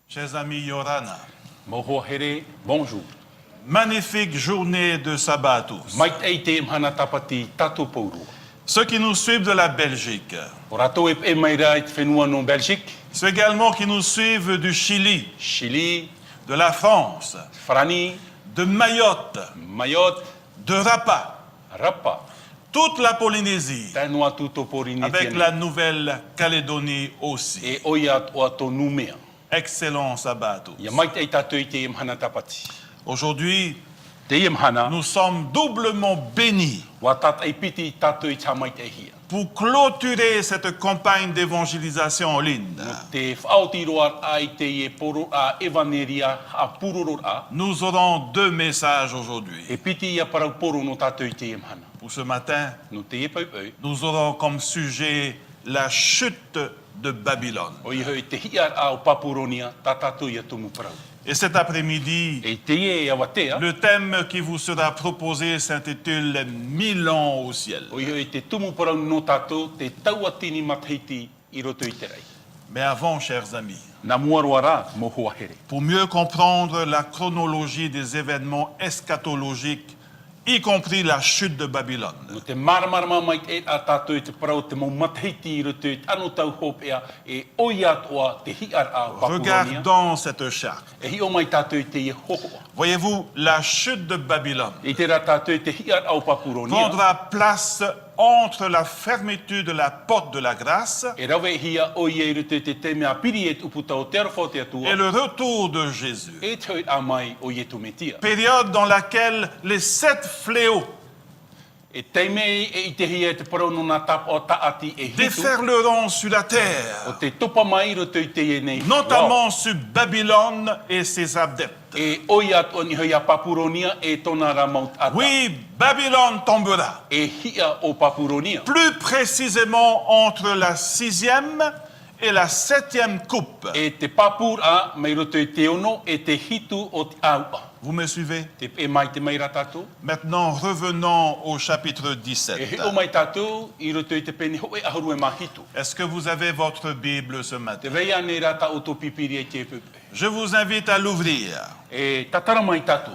Chers amis Yorana, Mohohere, bonjour. magnifique journée de sabbat à tous. Mait eite mhana tapati tato pouru. Ceux qui nous suivent de la Belgique, Orato ep e maira et fenua no Belgique, ceux également qui nous suivent du Chili, Chili, de la France, Frani, de Mayotte, Mayotte, de Rapa, Rapa, toute la Polynésie, Tanua tuto porini avec la Nouvelle-Calédonie aussi. e oiat o ato numea. Excellent sabbat à tous. Ya mait e tato ite mhana tapati. Aujourd'hui, Te mhana, nous sommes doublement bénis wa tat e piti tato i tamait e hia. pour clôturer cette campagne d'évangélisation en ligne. Te whaotiroa ai te e poro a evaneria a pururur a. Nous aurons deux messages aujourd'hui. E piti ia parau poro no tato i te mhana. Pour ce matin, No te e pau pau. nous aurons comme sujet la chute de Babylone. O i hoi te hiar a o papuronia, tatato ia tumu parau. Et cet après-midi, E te e awatea, le thème qui vous sera proposé s'intitule 1000 ans au ciel. o i hoi te tumu parau no tato, te tauatini matahiti i roto i te rei. Mais avant, chers amis, Nā muaruara mo hoahere. pour mieux comprendre la chronologie des événements eschatologiques, y compris la chute de Babylone, No te maramarama mai e a tato i te parau te mo matahiti i roto i te ano tau hop ea, e oi atoa te hiar a o papuronia, regardons cette charte. e hi o mai tato i te i hohoa. Voyez-vous, la chute de Babylone I te ra tato i te hiar a o papuronia, prendra place entre la fermeture de la porte de la grâce e rawe hia oi e roto i te te mea piri e uputa o te arafo te atua, et le retour de Jésus. e te hoi a mai o i e tumetia. Période dans laquelle les 7 fléaux E teime e i te hia e te parau no nā tapa o taati e hitu, déferleront sur la o terre, te topa mai roto i te e nei. notamment sur Babylone et ses adeptes. E oi atu ni hoi a papuronia e tona ra maut ata. Oui, Babylone tombera, E hia o papuronia. plus précisément entre la 6e et la 7e coupe. E te papur a mai roto i te ono e te hitu o te aua. Vous me suivez? Te e mai te mai ratato. Maintenant, revenons au chapitre E 17. he o mai tato i roto i te peni ho e aharu e mahitu. Est-ce que vous avez votre Bible ce Te matin? reia ne rata o to pipiri e te pepe. Je vous invite à l'ouvrir. E tatara mai tato.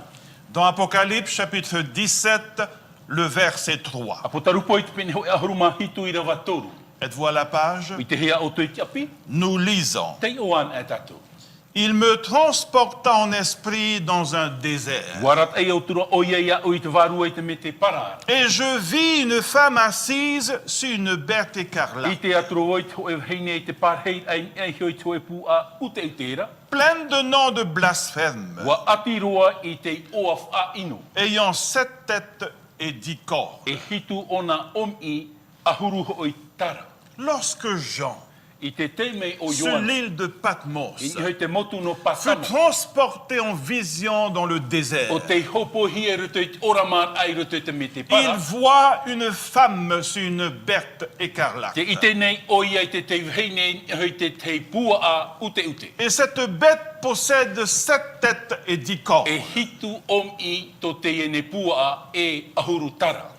Dans Apocalypse chapitre 17, le verset 3. A potarupo i te peni ho e aharu mahitu i rawa toru. Êtes-vous à la page? I te hea o to i te api. Nous lisons. Te oan e tato. Il me transporta en esprit dans un désert. Warat e o tura o ia o i te varu e te me te para. Et je vis une femme assise sur une bête I écarlate, te atro o i te ho e heine i te parhei ai hoi te e pu a ute i tera. pleine de noms de blasphème, Wa ati roa i te oaf a inu. ayant 7 têtes et 10 corps. E hitu ona i ahuru ho i tara. Lorsque Jean, I te teme o sur Ioana. l'île de Patmos, I hoi te motu no fut pasama. transporté en vision dans le désert, O te hopo hi e ruto i te oramar ai ruto i te me te il para. voit une femme sur une bête écarlate. Te ite nei o ia i te te heine hoi te pua a ute ute. Et cette bête possède 7 têtes et 10 corps. E hitu i to te ene pua a e ahuru tara.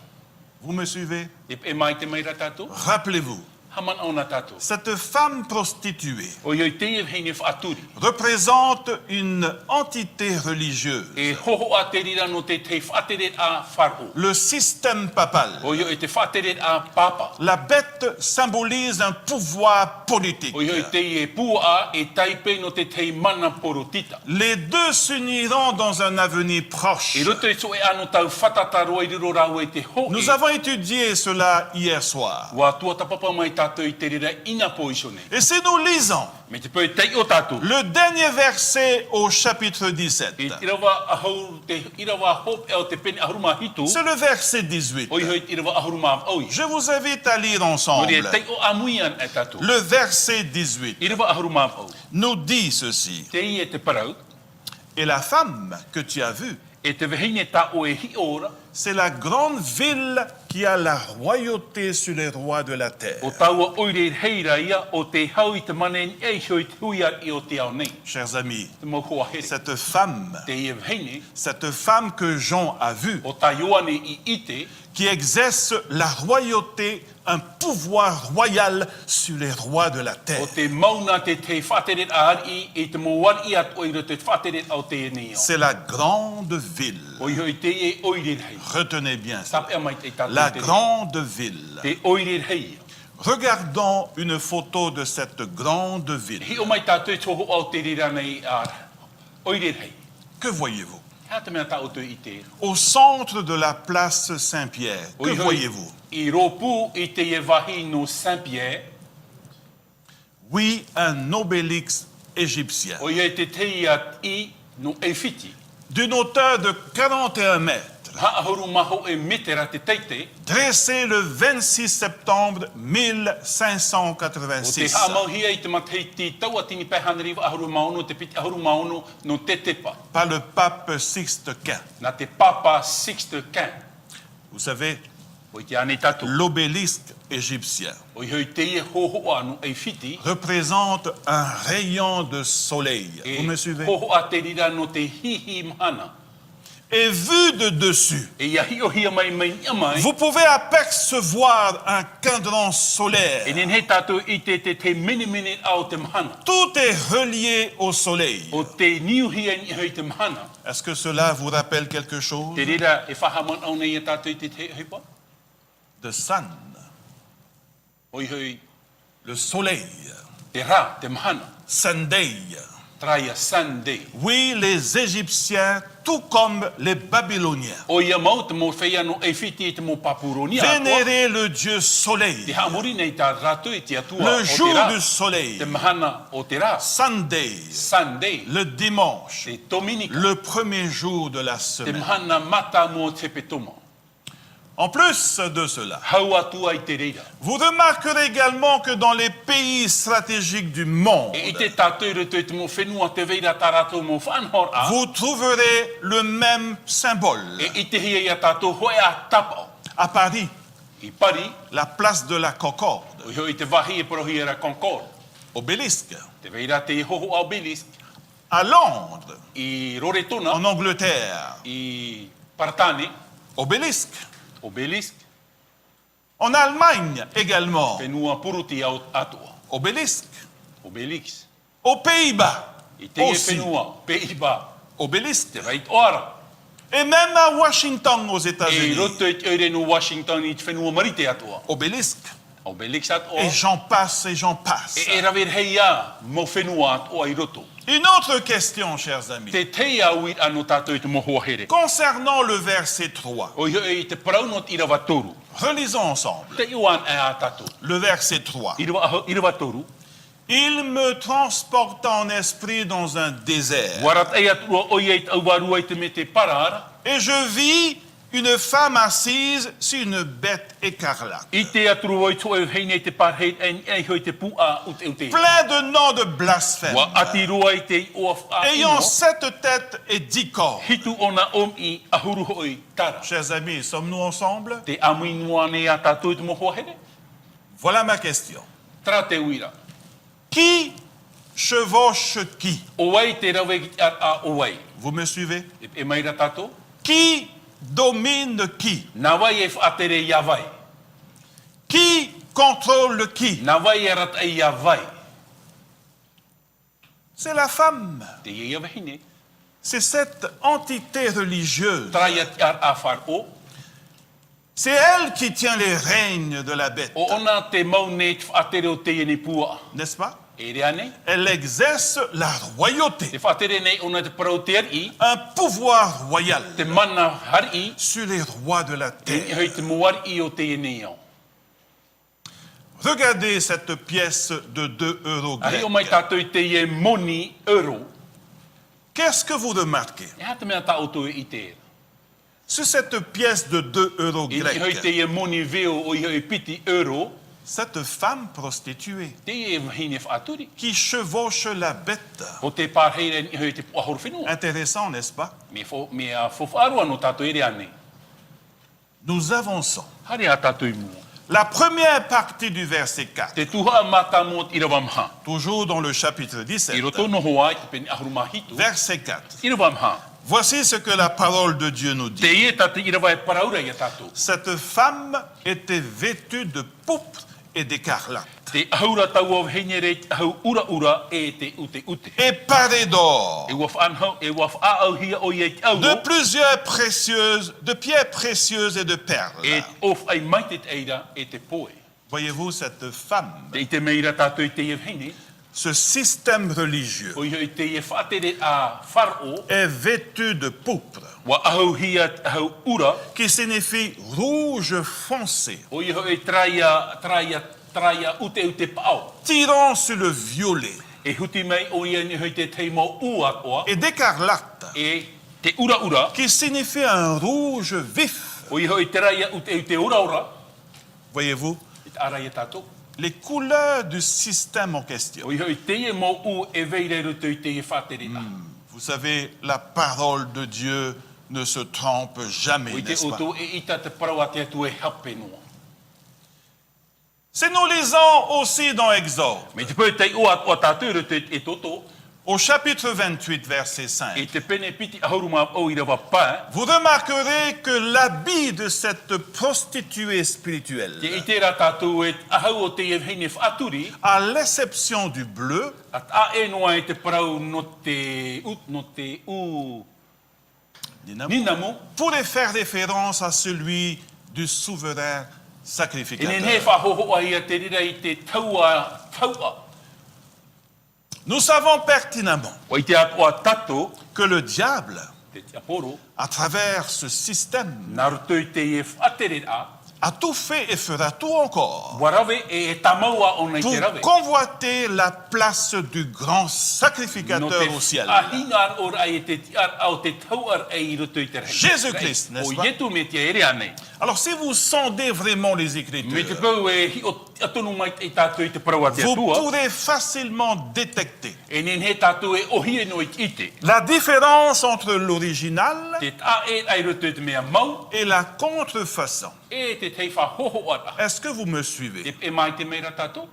Vous me suivez? E mai te mai ratato. Rappelez-vous, Haman ona tato. cette femme prostituée O ioi te e heine whaaturi. représente une entité religieuse, E hoho a te rira no te whaateret a wharo. le système papal. O ioi te whaateret a papa. La bête symbolise un pouvoir politique. O ioi te e pua a e taipe no te mana porotita. Les deux s'uniront dans un avenir proche. I roto e so e ano tau whatataro i riro rau e te ho Nous e. avons étudié cela hier soir. Wa tua tapapa mai tato i te rira ina po iso nei. Et si nous lisons Me te poi tei o tato. le dernier verset au chapitre 17, I irawa ahau te irawa hop e o te peni ahuruma hitu. c'est le verset 18. O ioi irawa ahuruma oi. Je vous invite à lire No ensemble. re tei o amuian e tato. Le verset 18 Irawa ahuruma oi. nous dit ceci. Te i e te parau. Et la femme que tu as vue E te vehine ta o e hi ora. c'est la grande ville qui a la royauté sur les rois de la terre. O taua oire heira ia o te hau I te mane ni e hoi te huia I o te au nei. Chers amis, Te mau hoa here. cette femme Te ia heine, que Jean a vue, o ta ioane I ite, qui exerce la royauté, un pouvoir royal sur les rois de la o terre. te mauna te whateret ahari I te mawar I at oira te whateret au te nei. C'est la grande ville. O I hoi te e oire hei. Retenez bien ça. Tap e mai te tatu La te grande ville. Te oire hei. Regardons une photo de cette grande ville. Hi o mai tatu toho au te rira nei ar. Oire hei. Que voyez-vous? Ha te mea tau tu I te. Au centre de la place Saint-Pierre, que voyez-vous? I ropu I te e wahi no Saint-Pierre. Oui, un obélix égyptien O ia te tei at I no e whiti. d'une hauteur de 41 mètres, Ha ahuru maho e metera te teite. dressé le 26 septembre O te 1586 hamauhia I te mateiti taua tini pehanari ahuru maono te piti ahuru maono no te tepa. par le pape Sixte V. Na te papa Sixte V. Vous savez, O I te ane tatu. l'obélisque égyptien O I hoi te e hoho anu e whiti. représente un rayon de soleil. E Vous me suivez? hoho a te rira no te hihi mahana. Et vu de dessus, E ia hi o hia mai mai ia mai. vous pouvez apercevoir un cadran E solaire. nen he tatu I te mini mini au te mahana. Tout est relié au soleil. O te niuhia ni hoi te mahana. Est-ce que cela vous rappelle quelque chose? Te rira e whahamon au nei e tatu I te heipa. The sun, O I hoi le soleil, te rā, te mahana. Sunday. Traia Sunday. Oui, les Égyptiens, tout comme les Babyloniens, O ia mau te mo whea no e whiti I te mo papuronia. vénéraient le dieu Te soleil, hamuri nei tā rātu I te atua le o te jour rā. du soleil, Te mahana o te rā. Sunday, Sunday. le dimanche, Te Dominika. le premier jour de la Te semaine. mahana mata mo te petoma. En plus de cela, Hau atua I te reira. vous remarquerez également que dans les pays stratégiques du monde, E I te tātou rutu I te mo whenua te veira tā rātou mo whanhor a. vous trouverez le même symbole. E I te hia ia tātou hoe a tapa. À Paris, I pari, la place de la Concorde, o hoi te wahi e parohi era Concorde. obélisque. Te veira te hoho au Obelisk. À Londres, I Roretona, en Angleterre, I Partane, obélisque. Obelisk. En Allemagne également, Whenua puruti au atua. obélisque. Obelix. Aux Pays-Bas, I te e aussi, whenua, peiba, obélisque. te veit oara. Et même à Washington, aux E États-Unis, roto e te eure no Washington I te whenua marite atua. obélisque. Obelix at oa. Et j'en passe et j'en passe. E rawer heia mo whenua at oa I roto. Une autre question, chers amis. Te teia uit anu tātou I te mohoa here. Concernant le verset 3, O I te praunot I rawa toru. relisons ensemble. Te iwan e a tātou. Le verset 3. I rawa toru. Il me transporta en esprit dans un désert. Warat e atua o I au waru I te me te parara. Et je vis une femme assise sur une bête écarlate. I te aturu o I to e heine te parheit e hoi te pua ut e te. Plein de noms de blasphème. Wa ati rua I te oaf a Ayant ino. 7 têtes et 10 corps. Hitu ona I ahuru hoi tara. Chers amis, sommes-nous ensemble? Te amuinua ne a tātou I te mohoa here. Voilà ma question. Tra te uira. Qui chevauche qui? O wai te rawe a o wai. Vous me suivez? E maira tātou. Qui domine qui? Nā wai e whaatere ia vai. Qui contrôle qui? Nā wai e rat e ia vai. C'est la femme. Te ia wahine. C'est cette entité religieuse. Trai ar a whar o. C'est elle qui tient les règnes de la bête. O ona te maune te whaatere o te ene pua. N'est-ce pas? E rea nei. Elle exerce la royauté, Te whaatere nei ona te parau te ari. un pouvoir royal Te mana hari. sur les rois de la E terre. hoi te muari o te ene iau. Regardez cette pièce de 2 euros Ahi o mai grec. tātou I te e moni euro. Qu'est-ce que vous remarquez? E hata mea tā oto I te era. Sur cette pièce de 2 euros I hoi te grec, e moni veo o I hoi piti euro. cette femme prostituée Te e hine whaaturi. qui chevauche la bête. O te pārheira I hoi te puahoro whenua. Intéressant, n'est-ce pas? Me a whawhaarua no tātou ere ane. Nous avançons. Hare a tātou i mua. La première partie du verset 4, Te tuha mata mo te irawa maha. toujours dans le chapitre I 17, roto no hoa i te peni ahuruma hitu. verset 4. Irawa maha. Voici ce que la parole de Dieu nous Te dit. ie tate irawa e paraura i a tātou. Cette femme était vêtue de pourpre et d'écarlate, Te ahura tau au henyere ahau ura ura e te ute ute. et parée d'or, E waf anhau, e waf a au hia o ie ki au. de plusieurs précieuses, de pierres précieuses et de perles. E of ai mai te eira e te poe. Voyez-vous cette femme, Te i te meira tātou i te ie hene. ce système religieux O i te ie whaatere a wharo. est vêtue de pourpre, Wa ahau hia ahau ura. qui signifie rouge foncé, O i e traia ute ute pao. tirant sur le violet, E huti mai o ia ni hoi te teimo ua oa. et d'écarlate, E te ura ura. qui signifie un rouge vif. O i hoi traia ute ura ura. Voyez-vous, I te ara i tātou. les couleurs du système en question. O i hoi te ie mo u e veire rutu i te ie whaatere a. Vous savez, la parole de Dieu ne se trompe jamais, O i te n'est-ce pas? utu e ita te parawa te atu e hape noa. Si nous lisons aussi dans Exode, Me te pui tei oa tātou rutu e toto. au chapitre 28, verset E 5, te pene piti ahuruma o i rawa pā. vous remarquerez que l'habit de cette prostituée Te spirituelle, i tērā tātou e ahau o te ie hene whaaturi. à l'exception du bleu, At a e noa e te parau no te u. Ninamu. pourrait faire référence à celui du souverain E ne he sacrificateur. whahoho a ia te rira i te taua. Nous savons pertinemment O i te atua tato, que le diable, te te aporo, à travers ce système, nā rutu i te ie whaatere a, a tout fait et fera tout encore warawe e tamaua o nei pour te rawe. convoiter la place du grand No sacrificateur au ciel. ahingar ora e te tiar au te tauar e i rutu i te rei. Jésus-Christ, n'est-ce O pas? ietu me te ere anei. Alors si vous sondez vraiment les Me te Écritures, pau e hi o atonu mai i tātou i te parawa te vous atua. pourrez facilement détecter E nen he tātou e ohie no i ite. la différence entre l'original Te tā e ai rutu i te mea mau. et la contrefaçon. E te tei whahoho ara. Est-ce que vous me suivez? E mai te meira tātou.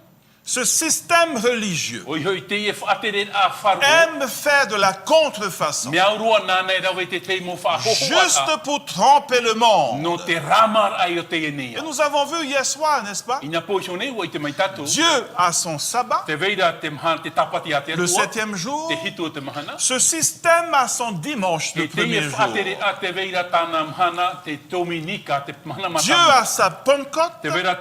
Ce système religieux O i hoi te ie whaatere a wharo. aime faire de la contrefaçon Mea urua nānei rawe te tei mo whahoho juste ara. pour tromper le monde. No te ramar ai o te Et enea. nous avons vu hier soir, n'est-ce pas? Ina poisho nei wai te mai tātou. Dieu a son sabbat, Te veira te mahana te tapati a te le atua. septième jour. Te hitu o te mahana. Ce système a son dimanche, le E te ie premier jour. whaatere a te veira tāna mahana te dominika, te mahana Dieu matama. a sa Pentecôte. Te veira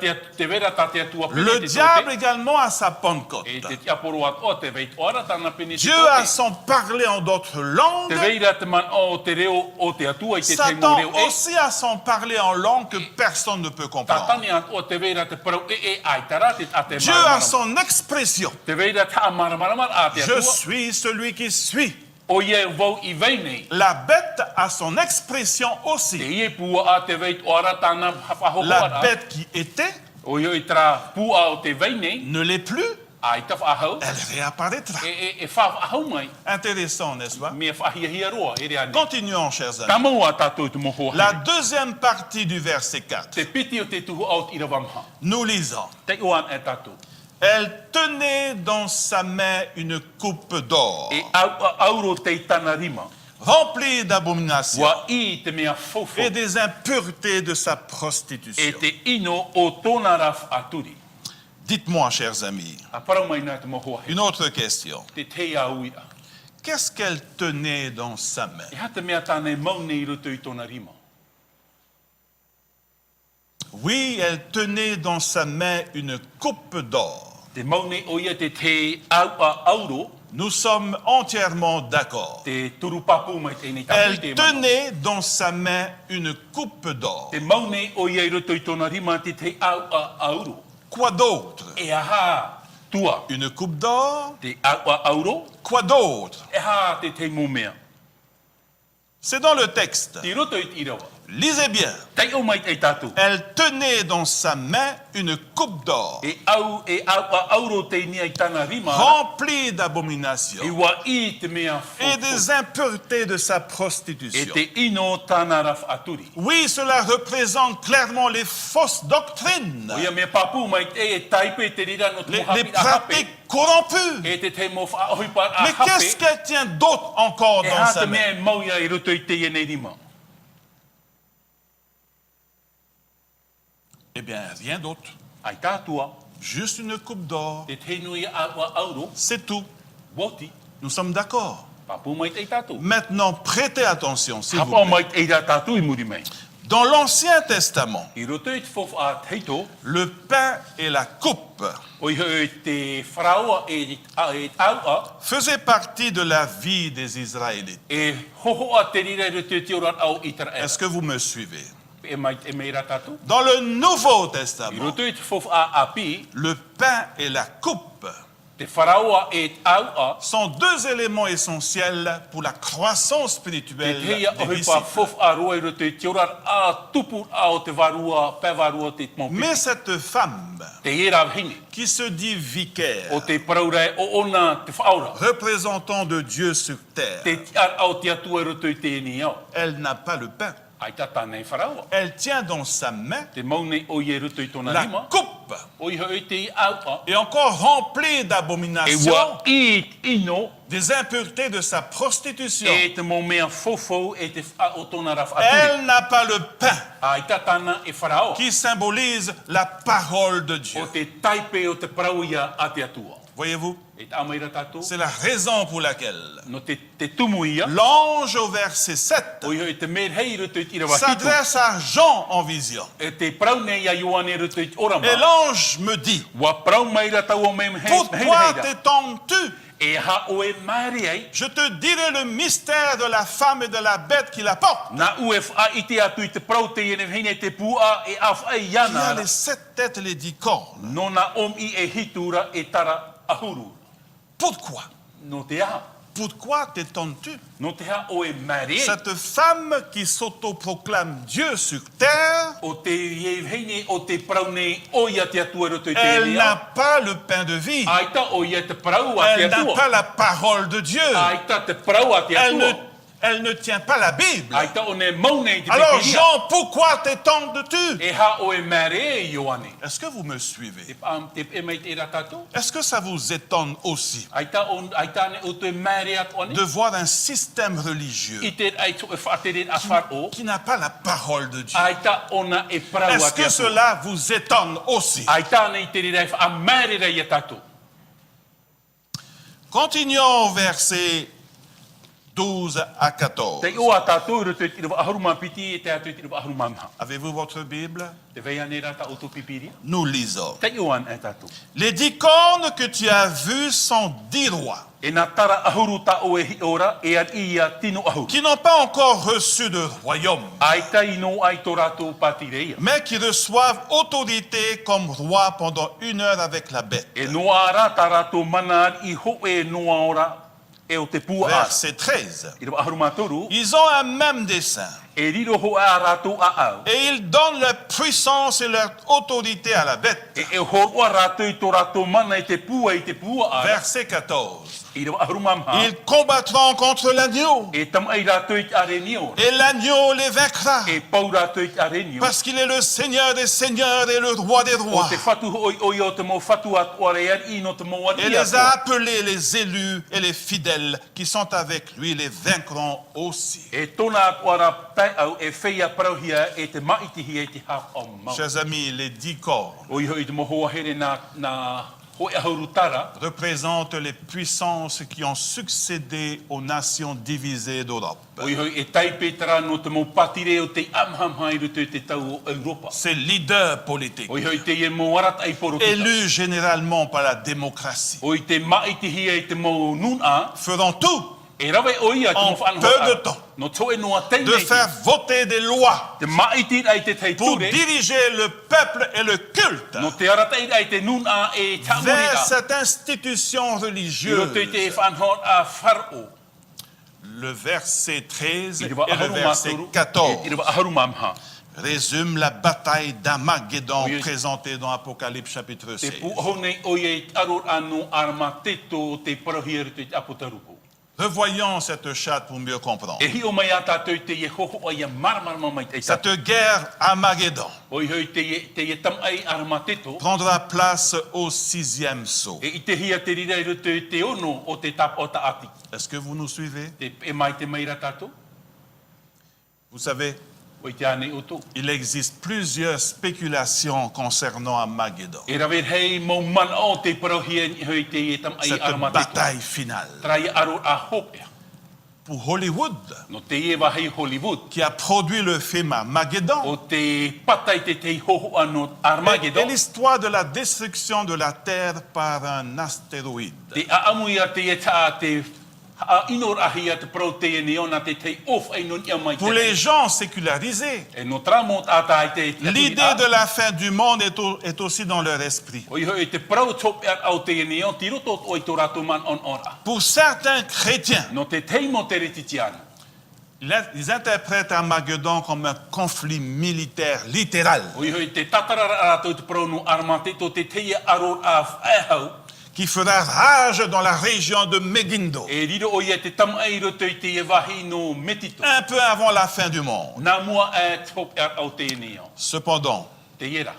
tā te atua pene Le te diable tote. également a sa Pentecôte. E te tiaporo atoa te veit ora tāna pene te Dieu a tote. son parler en d'autres langues. Te veira te man o te reo o te atua i te teimo Satan reo e. aussi a son parler en langue que personne ne peut comprendre. Tatani o te veira te parau e aitara te a te Dieu a maramara. son expression. Te veira ta maramara a te Je atua. suis celui qui suis. O ie vau i veinei. La bête a son expression Te aussi. ie pua a te veit ora tāna whahoho La ara. bête qui était O ie tra pua o te veinei. ne l'est plus. Ai ta whahau. Elle réapparaîtra. E whahau mai. Intéressant, n'est-ce pas? Mea whahia roa. E rea ne. Continuons, chers amis. Tamau a tātou te moho La hai. deuxième partie du verset 4. Te piti o te tuhu au i rawamha. Nous lisons. Te oan e tātou. Elle tenait dans sa main une coupe d'or E auro te tana rima. remplie d'abominations Wa i te mea fofo. et des impuretés de sa E prostitution. te ino o tōna raf aturi. Dites-moi, chers amis, A parau mai nā te moho hai. une autre question. Te te au ia. Qu'est-ce qu'elle tenait dans sa main? E hata mea tāne maune i roto i tōna rima. Oui, elle tenait dans sa main une coupe d'or. Te maune o ia te au a auro, Nous sommes entièrement d'accord. te turupapu mai te nei Elle tātou te tenait dans sa main une coupe d'or. Te maune o ia i roto i tōna rima te au a auro. Quoi d'autre? E aha tua. Une coupe d'or? Te au a auro, Quoi d'autre? e aha te mo mea. C'est dans le texte. Te roto i te irawa. Lisez bien. Tai o mai e tātou. Elle tenait dans sa main une coupe d'or E auro te nia i tana rima. remplie E d'abominations wa I te mea et fōfo. des impuretés de sa E prostitution. te ino tāna raf aturi. Oui, cela représente clairement les fausses doctrines, O ia mea papu mai e taipe te rira no te les mohapi a hape. pratiques corrompues. E te mo wha ahui par a Mais qu'est-ce hape. qu'elle tient d'autre encore E dans ha sa te main? mea e mau ia I roto I te iene rima. Eh bien, rien d'autre. Ai tātua, Juste une coupe d'or. te tenui a auro, C'est tout. woti, Nous sommes d'accord. papu mai te tātou. Maintenant, prêtez attention, s'il vous Hapa plaît. mai te rā tātou I muri mai. Dans l'Ancien Testament, I roto I te fofu a teito, le pain et la coupe o I hoi te wharaua e aua, faisaient partie de la vie des Israélites. e hoho a te rira roto I te oran au Israel. Est-ce que vous me suivez? E mai rā tātou. Dans le Nouveau I Testament, roto I te fofu a api, le pain et la coupe te wharaua e aua, sont deux éléments essentiels pour la croissance te spirituelle teia des ohi pa disciples. fofu a roa I roto I te oran a tupu a o te varua, pe varua te mōpiti. Mais cette femme Te era hine, qui se dit vicaire, o te paraurei o ona te whaura. représentant de Dieu sur terre, Te tiar au te atua I roto I te eni au. elle n'a pas le pain. Ai tata nei wharaua. Elle tient dans sa main Te maunei o I roto I tōna la rima. coupe O I hoi te I aua. et encore remplie E d'abominations, wa I ino, des impuretés de sa prostitution. e te mau mea fofo e te o tōna raf aturi. Elle n'a pas le pain Ai tatana e wharaua. qui symbolise la parole de Dieu. O te taipe o te parauia a te atua. Voyez-vous, E te amaira tātou. c'est la raison pour laquelle No te tumu ia. l'ange au verset 7 O I hoi te merhei roto I te irawa hitu. s'adresse à Jean en vision. E te parau nei a Ioane roto I te orama. Et l'ange me dit, Wa parau mai ra tau o mei mei pourquoi t'étonnes-tu? E ha o e maari ai. Je te dirai le mystère de la femme et de la bête qui la porte. Na uf a I te atu I te parau te ene hine te pua e af ai Il y a yana. les 7 têtes et les 10 cornes. No na om I e hitura e tara ahuru. Pourquoi? No te aha. Pourquoi t'étonnes-tu? No te ha o e maari ai. Cette femme qui s'autoproclame Dieu sur terre, O te hine o te parau nei o ia te atua roto I te elle ene n'a au. pas le pain de vie. Aita o ia te parau a te Elle n'a atua. pas la parole de Dieu. Aita te parau a te atua. Elle ne tient pas la Bible. Aita o ne mau nei te Alors pipiria. Jean, pourquoi t'étonnes-tu? E ha o e maari ai Ioane. Est-ce que vous me suivez? Te e mai te ra tātou. Est-ce que ça vous étonne aussi Aita ne o te maari atu ane. de voir un système religieux I te ai tu e whaatere a wharo. qui n'a pas la parole de Dieu? Aita ona e parau a Est-ce te que atua. cela vous étonne aussi? Aita nei te rei a maari rei a tātou. Continuons au verset 12 à 14. Te o a tātou roto I te irawa ahuruma piti e te atu I te irawa ahuruma miha. Avez-vous votre Bible? Te vei ane rata o tō pipiria. Nous lisons. Te o an e tātou. Les 10 cornes que tu as vues sont 10 rois E nā tara ahuru ta o e hi ora e an ia tino ahuru. qui n'ont pas encore reçu de royaume, Aita ino ai tō rātou patireia. mais qui reçoivent autorité comme roi pendant 1 heure avec la bête. E noa ara tā rātou mana I ho e noa ora e o te pua a. Verset 13. I rawa ahuruma toru. Ils ont un même dessein E riro ho a rātou a au. et ils donnent leur puissance et leur autorité à la bête. E horua rātou I tō rātou mana I te pua a. Verset 14. I rawa ahuruma maha. Ils combattront contre l'agneau E tam ai rātou I te areni ora. et l'agneau les vaincra E pau rātou I te areni ora. parce qu'il est le Seigneur des seigneurs et le roi des O rois. te whatu oi o te mo whatu at ora e ari no te mo ari Et les a appelés les élus et les fidèles qui sont avec lui les vaincront aussi. E tōna at ora pai au e wheia parauhia e te maitihi e te hap o mau. Chers amis, les 10 corps O iho I te mohoa here nā hoi ahuru tara. représentent les puissances qui ont succédé aux nations divisées d'Europe. O iho e taipe tara no te mo patire o te amhamha I ruto I te tau o Europa. Ces leaders politiques, O iho I te ie mo warat ai poro kita. élus généralement par la démocratie, O I te maitihi e te mo nun a. feront tout E rawe o ia te En mo whanho peu de a. temps. No toe noa teine. de faire voter des lois Te maiti ai te pour teiture. diriger le peuple et le culte No te aratai ai te nun a e vers tamurira. cette institution I roto I te religieuse. whanho a wharo. Le verset 13 I et rewa le aharu verset mātoru, 14 I rewa aharu mamha. résument la bataille d'Armageddon Oui. présentée dans Apocalypse chapitre Te 16. puhonei o ye aror anu arma teto te parohia rutu te apotarupo. Revoyons cette charte pour mieux comprendre. E hi o mai ata tau te ye hoho o ia marmar mamai te tatu. Cette guerre Armageddon O i hoi te ye tam ai arma teto. prendra place au 6e sceau. E i te hia te rira i rutu i te ono o te tap o ta ati. Est-ce que vous nous suivez? E mai te maira tato. Vous savez, O i te ane o tō. il existe plusieurs spéculations concernant Armageddon. E rawe hei mo man o te parohia i hoi te ye tam ai Cette arma teto. bataille finale. Trai aror a hopea. Pour Hollywood, No te ye wa hei Hollywood. qui a produit le film Armageddon, O te patai te hoho anu est Armageddon. l'histoire de la destruction de la Terre par un astéroïde. Te aamuia te e tā te inor ahia te pro te e neona te off ai non ia mai Pour les gens sécularisés, E no tramo ata ai te l'idée de la fin du monde est aussi dans leur esprit. O iho e te pro top au te e neon ti roto o i tō rato man on ora. Pour certains chrétiens, No te teimo te retitiana. ils interprètent Armageddon comme un conflit militaire littéral O iho e te tatarara rato te pro no armate to te teia aror a ehau. qui fera rage dans la région de Megiddo, E riro o ia te tam ai roto i te e wahi no metito. un peu avant la fin du monde. Nā mua e top au te e neon. Cependant, Te iera.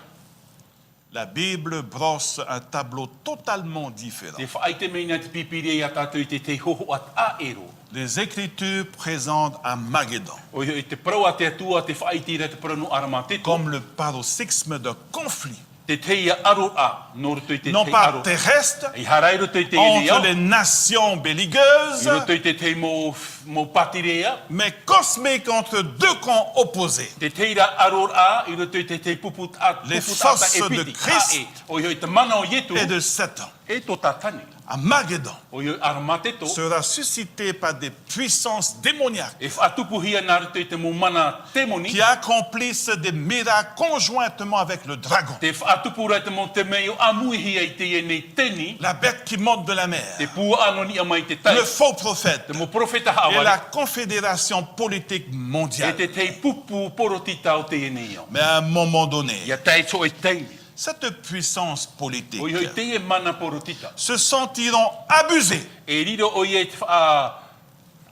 la Bible brosse un tableau totalement différent. Te whaite meina te pipiri ia tātou i te hoho at a ero. Les Écritures présentent Armageddon O i te pro a te atua te whaitira te pro no armate to. comme le paroxysme d'un conflit, Te teia aro a, no roto i te non te pas aro. terrestre, I harai roto i te entre elea, les nations i belliqueuses, roto i te mo patirea, mais cosmique entre deux camps opposés. te teira aro a, i roto i te puput a, Les puput ata forces e de piti. Christ A e, o i te mana o yetu, Et de Satan. e to tatani. Armageddon O i armate to, sera suscité par des puissances démoniaques e whatupuhia nā roto i te mo mana temoni, qui accomplissent des miracles conjointement avec le dragon, te whatupura te mo te meo amuihia i te e nei teni, la bête qui monte de la te mer, pua anoni a mai te tai, le faux prophète te mo profeta et hawari, la confédération politique e mondiale. te tei pupu porotita o te e neo. Mais à un moment donné, Ia tai so e teimi. cette puissance politique O i hoi te e mana porotita. se sentiront abusés, E riro o i e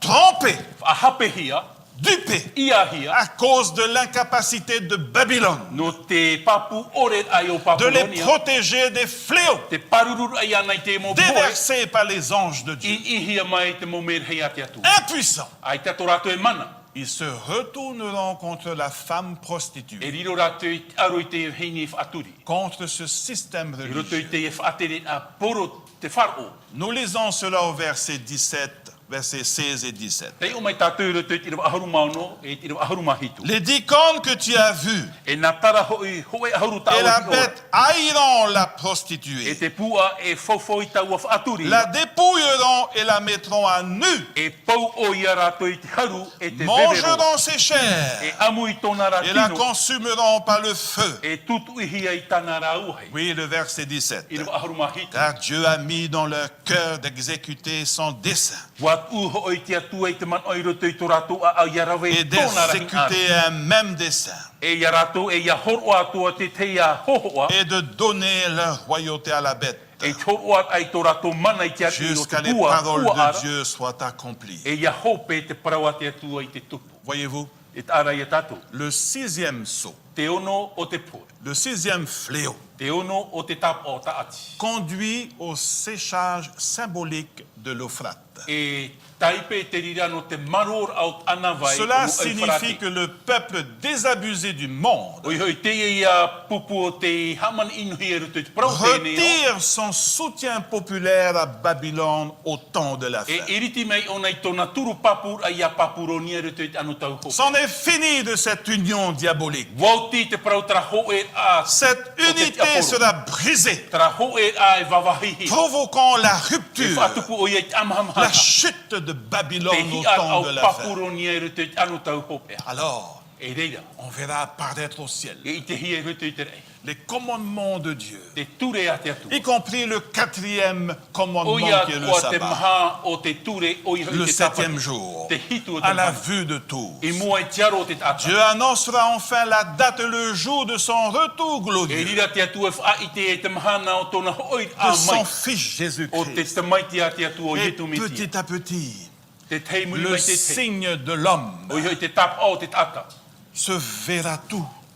trompés, whahapehia, dupés iahia, à cause de l'incapacité de Babylone no te papu ore ai o de les Papulonia, protéger des fléaux te parururu ai ana i te mo poe, déversés par les anges de Dieu. i ihia mai te mo merhea te atu. Impuissants, Ai te rato e mana. ils se retourneront contre la femme E prostituée, riro rato i aro i te heini whaaturi. contre ce système I roto i religieux. te e whaatere a poro te wharo. Nous lisons cela au verset 17, versets 16 et 17. Tei o mai tātou roto i te rewa aharu mauno, e te rewa aharu mahitu. Les 10 cornes que tu as vues E nā tara hoi aharu tāua et la ki ora. bête haïront la E prostituée, te pua e fofo i taua whaaturi. la dépouilleront et la mettront à nu, E pau o ia rato i te haru e te vevero. mangeront ses E chairs amu i tōna et la ratino. consumeront par le feu. E tutu ihia i tāna rauhei. Oui, le verset 17. I rewa aharu mahitu. Car Dieu a mis dans leur cœur d'exécuter son dessein Wat uho o i te atua i te man o i roto i tō rato a ia rawe et i tōna rahi ana. d'exécuter un même dessein E ia rato e ia horo atua te te ia hohoa. et de donner leur royauté à la bête E tōroa ai tō rato mana i te atu i o jusqu'à te les pua, paroles pua de ara. Dieu soient accomplies. E ia hope te parawa te atua i te tupu. Voyez-vous, E tāra ia tātou. le 6e sceau, Te ono o te pō. le 6e fléau, Te ono o te tap o taati. conduit au séchage symbolique de l'Euphrate. E taipe te rira no te maror au anavai. Cela signifie que le peuple désabusé du monde O hoi te ia pupu o te haman inuhi e rutu te prau te neo. retire son soutien populaire à Babylone au temps de la E fin. iriti mai ona i tōna turu papur a ia papuroni e rutu te anu tau ho. C'en est fini de cette union diabolique. Wauti te prau tra ho e a. Cette unité sera brisée, Tra ho e a e vavahihi. provoquant la E rupture, whatupu o ia te amhamhana. la chute de Te Babylone au hia temps au de la fin. papuroni e rutu te anu tau ho. Alors, E reira. on verra apparaître au ciel E i te hi e rutu te rei. les commandements de Dieu, te ture a te atu. y compris le 4e commandement Oia qui est le tua te sabbat, maha o te ture o i le te 7e jour, te hitu o te à la mana. vue de tous. E mua e tiaro o te ata. Dieu annoncera enfin la date et le jour de son retour E glorieux, rira te atu e wha i te e te mahana o tona hoi a de son mai. Fils O te Jésus-Christ. tamaiti a te atu o Et yetu miti. petit à petit, Te tei muri le mai te tei. signe de l'homme O i te tap o te tata. se verra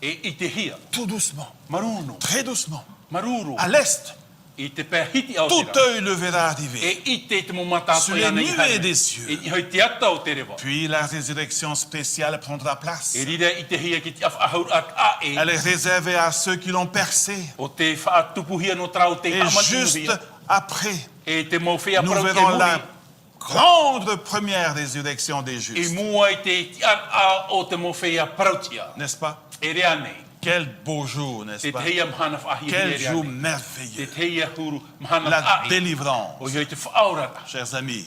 E i te hia. tout doucement, Maruno. très doucement, Maruru. à l'est. I te pēr hiti au te Tout ra. œil le verra arriver. E i te te mo mata Sur les nuées des cieux. E i hoi te ata o te rewa. Puis la résurrection spéciale prendra place. E rira i te hia ki te ahaur at a e. Elle est réservée à ceux qui l'ont percée. O te whaatupuhia no trao te Et hamani juste muhia. après, E te mo whea nous parau ke verrons muri. la grande première résurrection des E justes. mua i te a o te mo whea parautia. N'est-ce pas? E rea nei. Quel beau jour, n'est-ce Te pas? te hia mahana whahi Quel rea jour nei. Te merveilleux. te hia huru mahana La a e. O délivrance. i hoi te whaorata. Chers amis,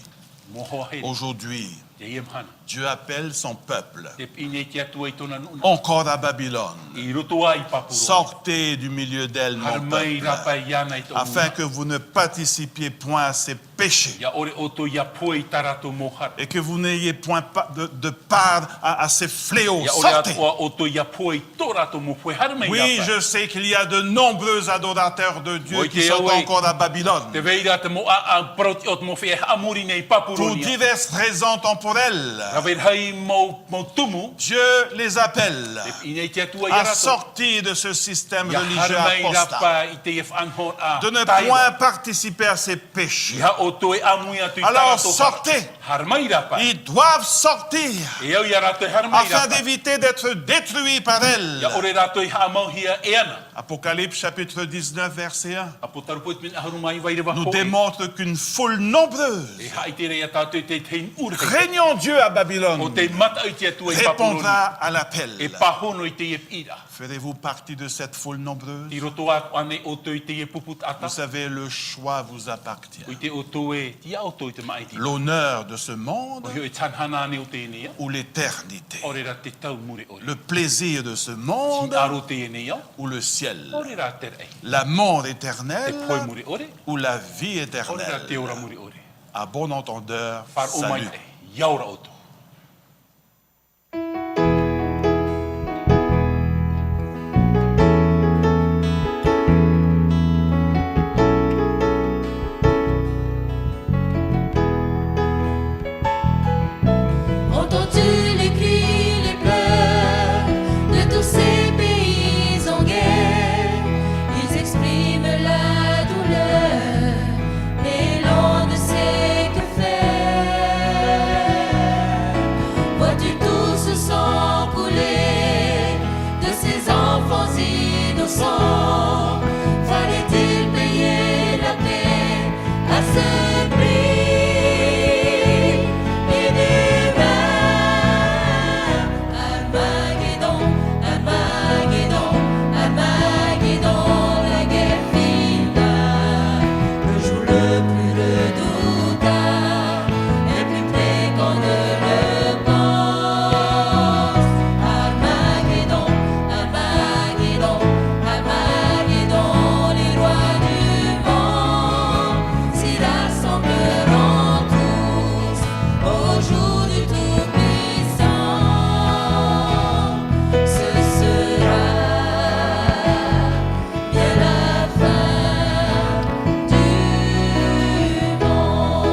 Mo hoa heri. aujourd'hui, Te hia mahana. Dieu appelle son peuple Te pine ki atua i tona nuna. encore à Babylone. I roto ai papuro. Sortez du milieu d'elle, mon Harmai peuple, rapa iana i tō afin que vous ne participiez point à ses péchés Ia ore oto ia poe i tarato mohara. et que vous n'ayez point de part à ces fléaux. Ia ore Sortez! atoa oto ia poe i torato mo poe harmai Oui, rapa. je sais qu'il y a de nombreux adorateurs de Dieu Oui, qui te sont aoi. encore à Babylone Te veira te mo a proti ot mo whea amuri nei pour papuronia. diverses raisons temporelles. Rawei hai mo tumu. Dieu les appelle Te inei te atua i à rato. sortir de ce système Ia religieux harmai apostat, rapa i te if anhon a de ne taiwa. point participer à ces péchés. Ia oto e amui atu i Alors tarato. sortez! Harmai rapa. Ils doivent sortir E au ia rato e harmai afin rapa. d'éviter d'être détruits par elle. Ia ore rato i hamauhia e ana. Apocalypse chapitre 19, verset 1 A potarupo min aharumai vai rewa nous poe. démontre qu'une foule nombreuse E hai te rea tātou te tein ure. craignant Dieu à O Babylone te mata i te atua i Papuroni. répondra à l'appel. E pahono i te e ira. Ferez-vous partie de cette foule nombreuse? I roto atu ane o to i te e puput ata. Vous savez, le choix vous appartient. O i te o to e tia o to i te maiti. L'honneur de ce monde O hio e tanhana ane o te enea. ou l'éternité. O rera te tau mure ore. Le plaisir de ce Ti monde aro te enea. ou le ciel. O rera te rei. L'amour Te éternel poe mure ore. ou la vie O rera te ora éternelle. mure ore. À bon entendeur, Far o mai salut. e. Iaura o to. Entends-tu les cris, les pleurs de tous ces pays en guerre? Ils expriment la douleur et l'on ne sait que faire. Vois-tu tout ce sang couler de ces enfants innocents? Fallait-il payer la paix à ce prix? Armageddon, Armageddon, Armageddon, la guerre finale, le jour le plus redoutable, est plus près qu'on ne le pense. Armageddon, Armageddon, Armageddon, les rois du monde s'y rassembleront tous au jour du Tout-Puissant. Ce sera bien la fin du monde.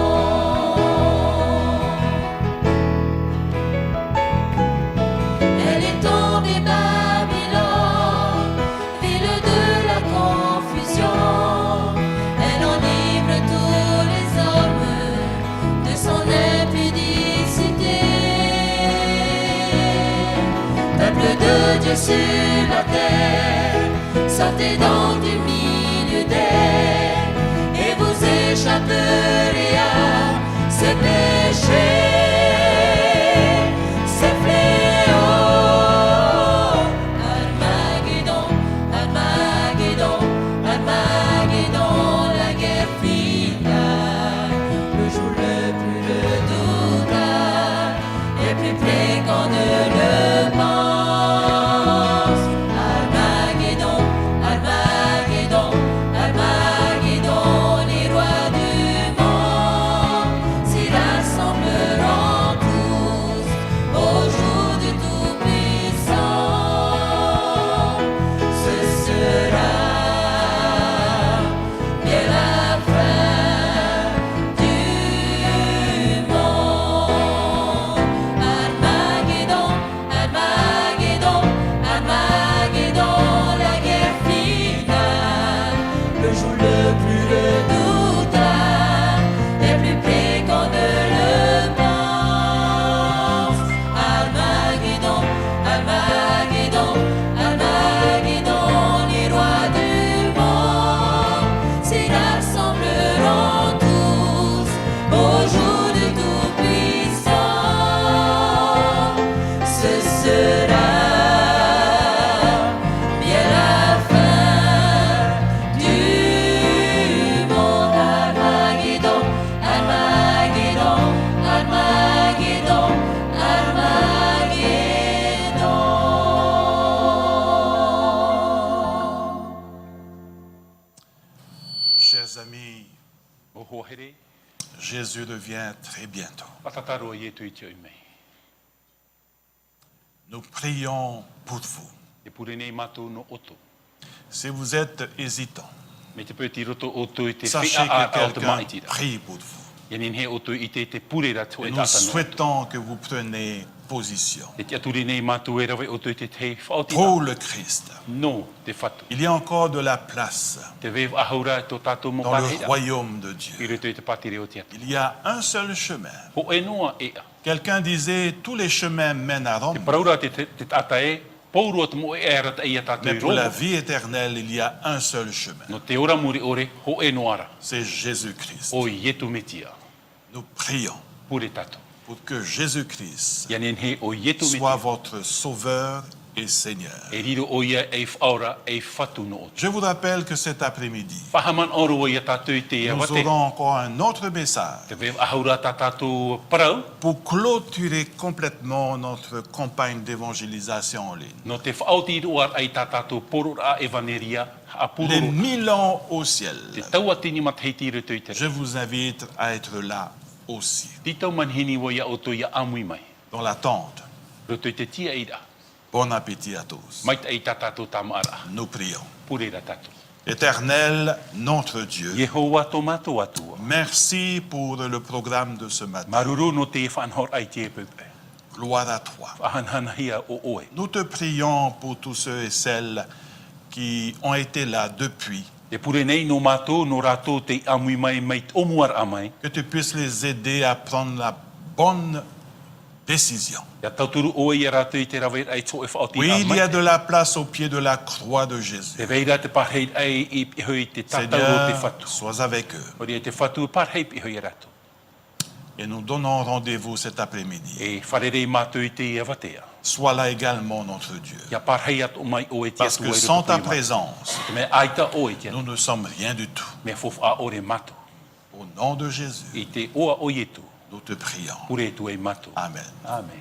Elle est tombée Babylone, ville de la confusion. Elle enivre tous les hommes de son impudicité. Peuple de Dieu sur la terre, sortez donc du milieu d'elle et vous échapperez à ces péchés, ces fléaux. Armageddon, Armageddon, Armageddon, la guerre finale, le jour le plus redoutable, est plus près qu'on ne le pense. Armageddon, jour le plus redoutable, est plus près qu'on ne le pense. Armageddon, Armageddon, Armageddon, les rois du monde s'y rassembleront tous au jour du Tout-Puissant. Ce sera bien la fin du monde. Armageddon, Armageddon, Armageddon, Armageddon. Chers amis, O hohere, Jésus revient très bientôt. patataro i etu i te mei. Nous prions pour vous. E pure nei mātou no oto. Si vous êtes hésitant, Me te pēti roto oto i te sachez whea a que au te quelqu'un maitira. prie pour vous. Ia nin he oto i te pure ra to Et e nous tata no. souhaitons que vous preniez position E te aturi nei mātou e rawe oto i te te whaotira. pour le Christ. No te whatu. Il y a encore de la place Te vev ahaura e tō tātou mo dans le parehera. royaume de I Dieu. roto i te patire o te atu. Il y a un seul chemin. Ho e noa e a. Quelqu'un disait, tous les chemins mènent à Te Rome, paraura te tata e, pauru at mo e era te ia tātou mais i pour la Roma. vie éternelle, il y a un seul chemin. No te ora muri ore, ho e noara. C'est Jésus-Christ. O i etu metia. Nous prions Pure tātou. pour que Jésus-Christ Ia nin he o i etu soit metia. votre sauveur et Seigneur. E riro o ia e whaora e whatu no otu. Je vous rappelle que cet après-midi, Whahaman oro ia tātou i te ia nous wate. aurons encore un autre message Te vev ahaura tā tātou parau. pour clôturer complètement notre campagne d'évangélisation en ligne. No te whaoti roar ai tā tātou porora evaneria a Les puroro. 1000 ans au ciel. Te taua tini matheiti rutu i te. Je vous invite à être là aussi, Titau manhini wa ia oto ia amui mai. dans l'attente. Rutu i te tia ira. Bon appétit à tous. Mai ai tā tātou tamara. Nous prions. Purera tātou. Éternel, notre Dieu, Yehowa tō mātou atua. merci pour le programme de ce matin. Maruru no te whanhor ai te pepe. Gloire à toi. Whanhana hia o oe. Nous te prions pour tous ceux et celles qui ont été là depuis, E pure nei no mātou no rātou te amui mai mai omuar amai. que tu puisses les aider à prendre la bonne décision. Ia tauturu oe ia rātou i te rawe ai tō e whaoti Oui, il y a amai. de la place au pied de la croix de Jésus. Te veira te parhei ai i hui te tatau o te Seigneur, whatu. sois avec eux. Ori e te whatu parhei i hui rātou. Et nous donnons rendez-vous cet après-midi. E wharerei mātou i te ia watea. Sois là également, notre Dieu. Ia parhei atu mai o e te Parce atu que ai sans roto ta i mai. présence, Te mea aita o e te atu. nous ne sommes rien du tout. Mea fofu a ore mātou. Au nom de Jésus, I te oa o ietu. nous te prions. Pure tu e mātou. Amen. Amen.